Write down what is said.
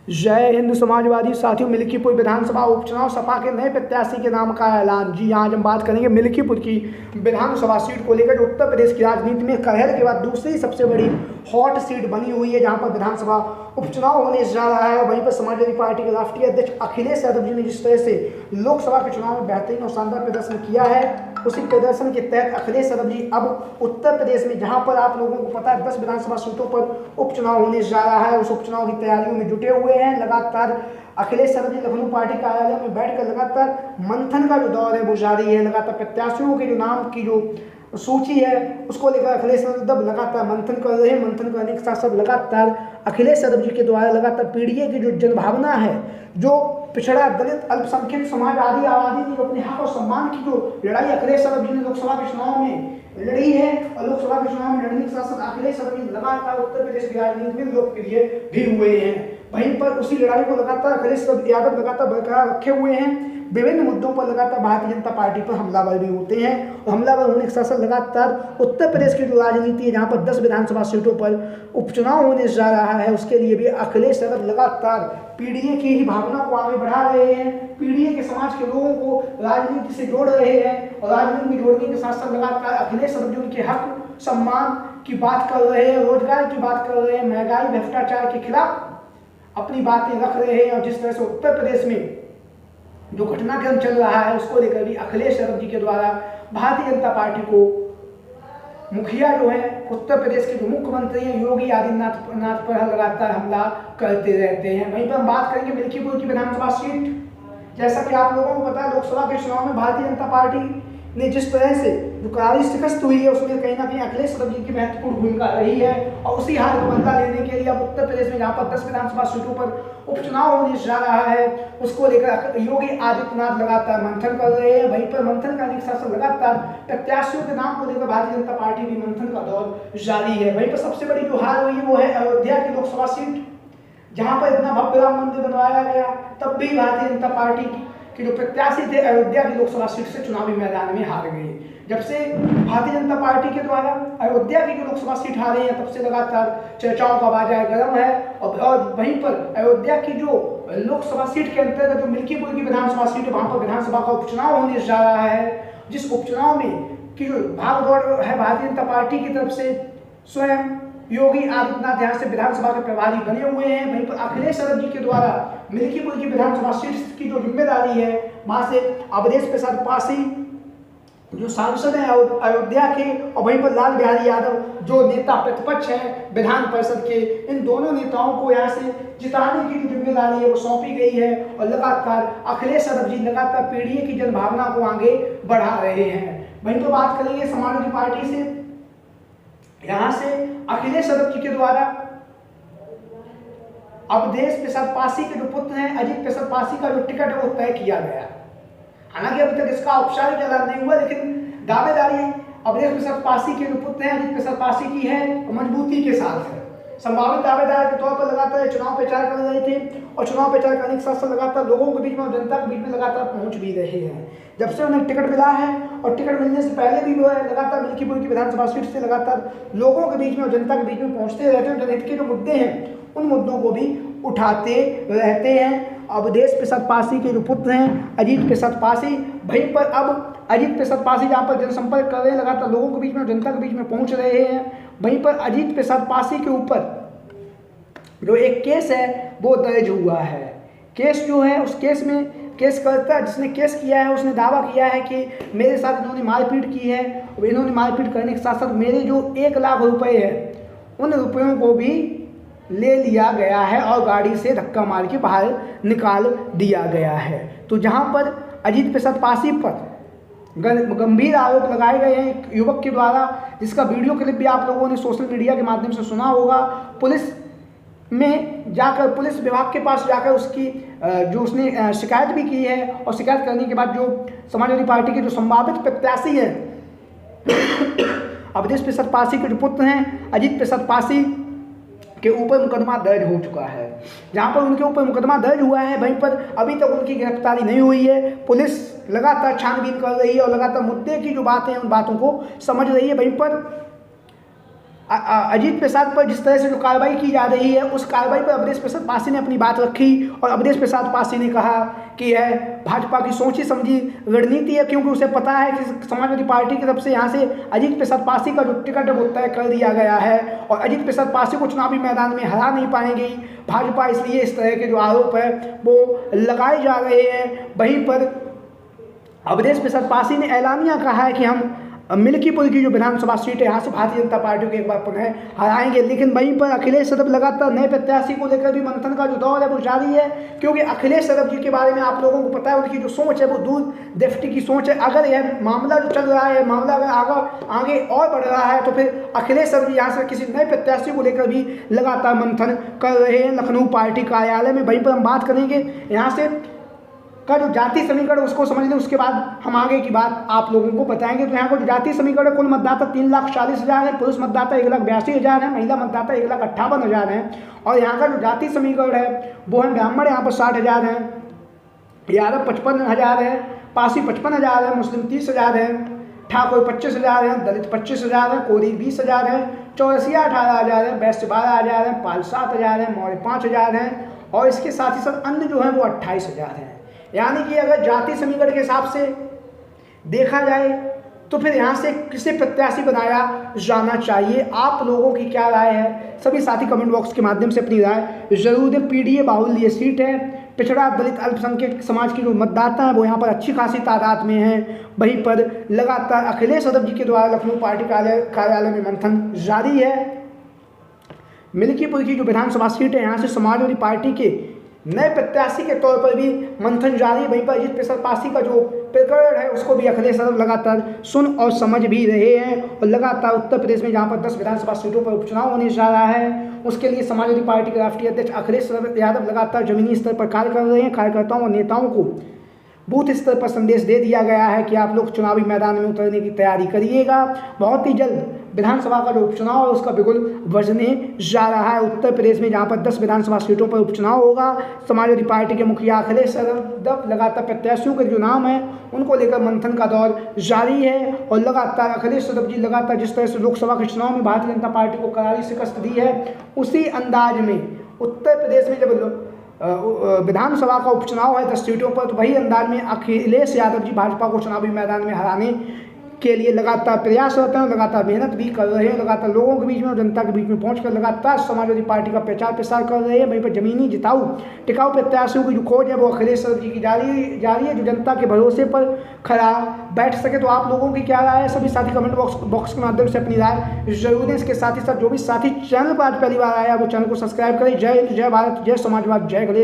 जय हिंद समाजवादी साथियों, मिल्कीपुर विधानसभा उपचुनाव सपा के नए प्रत्याशी के नाम का ऐलान। जी हाँ, आज हम बात करेंगे मिल्कीपुर की विधानसभा सीट को लेकर, जो उत्तर प्रदेश की राजनीति में कहर के बाद दूसरी सबसे बड़ी हॉट सीट बनी हुई है, जहां पर विधानसभा उपचुनाव होने जा रहा है। वहीं पर समाजवादी पार्टी के राष्ट्रीय अध्यक्ष अखिलेश यादव जी ने जिस तरह से लोकसभा के चुनाव में बेहतरीन और शानदार प्रदर्शन किया है, उसी प्रदर्शन के तहत अखिलेश यादव जी अब उत्तर प्रदेश में, जहां पर आप लोगों को पता है 10 विधानसभा सीटों पर उपचुनाव होने जा रहा है, उस उपचुनाव की तैयारियों में जुटे हुए हैं। लगातार अखिलेश यादव जी लखनऊ पार्टी कार्यालय में बैठकर लगातार मंथन का जो दौर है वो जारी है। लगातार प्रत्याशियों के जो नाम की जो सूची है उसको लेकर अखिलेश यादव लगातार मंथन कर रहे हैं। मंथन करने के साथ साथ लगातार अखिलेश यादव जी के द्वारा लगातार पीडीए की जो जनभावना है, जो पिछड़ा दलित अल्पसंख्यक समाज आदि आबादी की जो अपने हक और सम्मान की जो लड़ाई अखिलेश यादव जी ने लोकसभा के चुनाव में लड़ी है, और लोकसभा के चुनाव में लड़ने के साथ साथ अखिलेश यादव जी लगातार उत्तर प्रदेश की राजनीति में लोकप्रिय भी हुए हैं। वहीं पर उसी लड़ाई को लगातार अखिलेश यादव लगातार बरकरार रखे हुए हैं। विभिन्न मुद्दों पर लगातार भारतीय जनता पार्टी पर हमलावर भी होते हैं, और हमलावर होने के साथ साथ लगातार उत्तर प्रदेश की जो राजनीति है, जहां पर 10 विधानसभा सीटों पर उपचुनाव होने जा रहा है, उसके लिए भी अखिलेश यादव लगातार पीडीए की ही भावना को आगे बढ़ा रहे हैं। पीडीए के समाज के लोगों को राजनीति से जोड़ रहे हैं, और राजनीति में जोड़ने के साथ साथ लगातार अखिलेश यादव जी उनके हक सम्मान की बात कर रहे हैं, रोजगार की बात कर रहे हैं, महंगाई भ्रष्टाचार के खिलाफ अपनी बातें रख रहे हैं। और जिस तरह से उत्तर प्रदेश में जो घटनाक्रम चल रहा है उसको लेकर भी अखिलेश यादव जी के द्वारा भारतीय जनता पार्टी को मुखिया जो है उत्तर प्रदेश के जो मुख्यमंत्री हैं योगी आदित्यनाथ पर लगातार हमला करते रहते हैं। वहीं पर हम बात करेंगे मिल्कीपुर की विधानसभा सीट। जैसा कि आप लोगों को पता है, लोकसभा के चुनाव में भारतीय जनता पार्टी ने जिस तरह से जो करारी शिकस्त हुई है, उसमें कहीं ना कहीं अखिलेश यादव जी की महत्वपूर्ण भूमिका रही है। और उसी हार का बदला लेने के लिए अब उत्तर प्रदेश में जहाँ पर 10 विधानसभा सीटों पर उपचुनाव होने जा रहा है, उसको लेकर योगी आदित्यनाथ लगातार मंथन कर रहे हैं। वहीं पर मंथन करने के साथ साथ लगातार प्रत्याशियों के नाम को लेकर भारतीय जनता पार्टी भी मंथन का दौर जारी है। वहीं पर सबसे बड़ी जो हार हुई वो है अयोध्या की लोकसभा सीट, जहां पर इतना भव्य राम मंदिर बनवाया गया, तब भी भारतीय जनता पार्टी के जो प्रत्याशी थे अयोध्या की लोकसभा सीट से चुनावी मैदान में हार गए। जब से भारतीय जनता पार्टी के द्वारा अयोध्या की जो लोकसभा सीट हारे हैं, तब से लगातार चर्चाओं का बाजार गर्म है। और वहीं पर अयोध्या की जो लोकसभा सीट के अंतर्गत जो मिल्कीपुर की विधानसभा सीट है, वहां पर विधानसभा का उपचुनाव होने जा रहा है, जिस उपचुनाव में की जो भाग दौड़ है भारतीय जनता पार्टी की तरफ से, स्वयं योगी आदित्यनाथ यहाँ से विधानसभा के प्रभारी बने हुए हैं। वहीं पर अखिलेश यादव जी के द्वारा मिल्कीपुर की विधानसभा सीट की जो जिम्मेदारी है, वहां से अवधेश प्रसाद पासी जो सांसद हैं अयोध्या के, और वहीं पर लाल बिहारी यादव जो नेता प्रतिपक्ष हैं विधान परिषद के, इन दोनों नेताओं को यहाँ से जिताने की जो जिम्मेदारी है वो सौंपी गई है। और लगातार अखिलेश यादव जी लगातार पीडीए की जनभावना को आगे बढ़ा रहे हैं। वहीं पर बात करेंगे समाजवादी पार्टी से। यहाँ से अखिलेश यादव जी के द्वारा अवधेश प्रसाद पासी के जो पुत्र हैं अजीत प्रसाद पासी का जो टिकट है वो तय किया गया। हालांकि अभी तक इसका औपचारिक ऐलान नहीं हुआ, लेकिन दावेदारी अवधेश प्रसाद पासी के जो पुत्र हैं अजीत प्रसाद पासी की है, मजबूती के साथ है। संभावित दावेदार के तौर पर लगातार चुनाव प्रचार कर रहे थे, और चुनाव प्रचार करने के साथ साथ लगातार लोगों के बीच में और जनता के बीच में लगातार पहुंच भी रहे हैं। जब से उन्हें टिकट मिला है, और टिकट मिलने से पहले भी वो है लगातार मिल्कीपुर की विधानसभा सीट से लगातार लोगों के बीच में और जनता के बीच में पहुंचते रहते हैं। जनहित के जो मुद्दे हैं उन मुद्दों को भी उठाते रहते हैं। अवधेश प्रसाद पासी के जो पुत्र हैं अजीत प्रसाद पासी, वहीं पर अब अजीत प्रसाद पासी जहाँ पर जनसंपर्क कर रहे हैं, लगातार लोगों के बीच में जनता के बीच में पहुंच रहे हैं। वहीं पर अजीत प्रसाद पासी के ऊपर जो एक केस है वो दर्ज हुआ है। केस जो है, उस केस में केसकर्ता जिसने केस किया है उसने दावा किया है कि मेरे साथ इन्होंने मारपीट की है, और इन्होंने मारपीट करने के साथ साथ मेरे जो 1 लाख रुपए है उन रुपयों को भी ले लिया गया है, और गाड़ी से धक्का मार के बाहर निकाल दिया गया है। तो जहां पर अजीत प्रसाद पासी पर गंभीर आरोप लगाए गए हैं एक युवक के द्वारा, जिसका वीडियो क्लिप भी आप लोगों ने सोशल मीडिया के माध्यम से सुना होगा। पुलिस में जाकर, पुलिस विभाग के पास जाकर उसकी जो उसने शिकायत भी की है, और शिकायत करने के बाद जो समाजवादी पार्टी के जो संभावित प्रत्याशी हैं अवधेश प्रसाद पासी के जो पुत्र हैं अजीत प्रसाद पासी के ऊपर मुकदमा दर्ज हो चुका है। जहां पर उनके ऊपर मुकदमा दर्ज हुआ है, वहीं पर अभी तक उनकी गिरफ्तारी नहीं हुई है। पुलिस लगातार छानबीन कर रही है और लगातार मुद्दे की जो बातें हैं उन बातों को समझ रही है। वहीं पर अजीत प्रसाद पर जिस तरह से जो कार्रवाई की जा रही है, उस कार्रवाई पर अवधेश प्रसाद पासी ने अपनी बात रखी और अवधेश प्रसाद पासी ने कहा कि यह भाजपा की सोची समझी रणनीति है, क्योंकि उसे पता है कि समाजवादी पार्टी की तरफ से यहाँ से अजीत प्रसाद पासी का जो टिकट है वो तय कर दिया गया है और अजीत प्रसाद पासी को चुनावी मैदान में हरा नहीं पाएंगी भाजपा, इसलिए इस तरह के जो आरोप है वो लगाए जा रहे हैं। वहीं पर अवधेश प्रसाद पासी ने ऐलानिया कहा है कि हम मिल्कीपुर की जो विधानसभा सीट है यहाँ से भारतीय जनता पार्टी को एक बार पुनः हराएंगे। लेकिन वहीं पर अखिलेश यादव लगातार नए प्रत्याशी को लेकर भी मंथन का जो दौर है वो जारी है, क्योंकि अखिलेश यादव जी के बारे में आप लोगों को पता है, उनकी जो सोच है वो दूर दृष्टि की सोच है। अगर यह मामला जो चल रहा है, मामला अगर आगे और बढ़ रहा है तो फिर अखिलेश यादव यहाँ से किसी नए प्रत्याशी को लेकर भी लगातार मंथन कर रहे हैं लखनऊ पार्टी कार्यालय में। वहीं पर हम बात करेंगे यहाँ से का जो जाति समीकरण उसको समझ लें, उसके बाद हम आगे की बात आप लोगों को बताएंगे। तो यहाँ को जो जाति समीकरण, कुल मतदाता 3,40,000 है, पुरुष मतदाता 1,82,000 है, महिला मतदाता 1,58,000 है और यहाँ का जो जाति समीकरण है वो है ब्राह्मण यहाँ पर 60,000 है, यादव 55,000 है, पासी 55,000 है, मुस्लिम 30,000 है, ठाकुर 25,000 है, दलित 25,000 है, कोरी 20,000 है, चौरसिया 18,000 है, वैश्य 12,000 है, पाल 7,000 है, मौर्य 5,000 है और इसके साथ ही साथ अन्य जो है वो 28,000 है। यानी कि अगर जाति समीकरण के हिसाब से देखा जाए तो फिर यहाँ से किसे प्रत्याशी बनाया जाना चाहिए, आप लोगों की क्या राय है? सभी साथी कमेंट बॉक्स के माध्यम से अपनी राय जरूर दें। पीडीए बाहुल्य सीट है, पिछड़ा दलित अल्पसंख्यक समाज के जो मतदाता हैं वो यहाँ पर अच्छी खासी तादाद में हैं। वहीं पर लगातार अखिलेश यादव जी के द्वारा लखनऊ पार्टी कार्यालय में मंथन जारी है। मिल्कीपुर की जो विधानसभा सीट है यहाँ से समाजवादी पार्टी के नए प्रत्याशी के तौर पर भी मंथन जारी है। वहीं पर अजीत प्रसाद पासी का जो प्रकरण है उसको भी अखिलेश यादव लगातार सुन और समझ भी रहे हैं और लगातार उत्तर प्रदेश में जहां पर 10 विधानसभा सीटों पर उपचुनाव होने जा रहा है उसके लिए समाजवादी पार्टी के राष्ट्रीय अध्यक्ष अखिलेश यादव लगातार जमीनी स्तर पर कार्य कर रहे हैं। कार्यकर्ताओं और नेताओं को बूथ स्तर पर संदेश दे दिया गया है कि आप लोग चुनावी मैदान में उतरने की तैयारी करिएगा। बहुत ही जल्द विधानसभा का जो उपचुनाव है उसका बिगुल बजने जा रहा है उत्तर प्रदेश में, जहां पर 10 विधानसभा सीटों पर उपचुनाव होगा। समाजवादी पार्टी के मुखिया अखिलेश यादव लगातार प्रत्याशियों के जो नाम है उनको लेकर मंथन का दौर जारी है और लगातार अखिलेश यादव जी लगातार जिस तरह से लोकसभा के चुनाव में भारतीय जनता पार्टी को करारी शिकस्त दी है उसी अंदाज में उत्तर प्रदेश में जब विधानसभा का उपचुनाव है 10 सीटों पर, तो वही अंदाज में अखिलेश यादव जी भाजपा को चुनावी मैदान में हराने के लिए लगातार प्रयासरत हैं, लगातार मेहनत भी कर रहे हैं, लगातार लोगों के बीच में और जनता के बीच में पहुंचकर लगातार समाजवादी पार्टी का प्रचार प्रसार कर रहे हैं। वहीं पर जमीनी टिकाऊ प्रत्याशियों की जो खोज है वो अखिलेश यादव जी की जारी है, जो जनता के भरोसे पर खड़ा बैठ सके। तो आप लोगों की क्या राय है? सभी साथी कमेंट बॉक्स के माध्यम से अपनी राय जरूर दें। इसके साथ ही साथ जो भी साथी चैनल पर आज पहली बार आया वो चैनल को सब्सक्राइब करें। जय हिंद, जय भारत, जय समाजवाद, जय अखिलेश।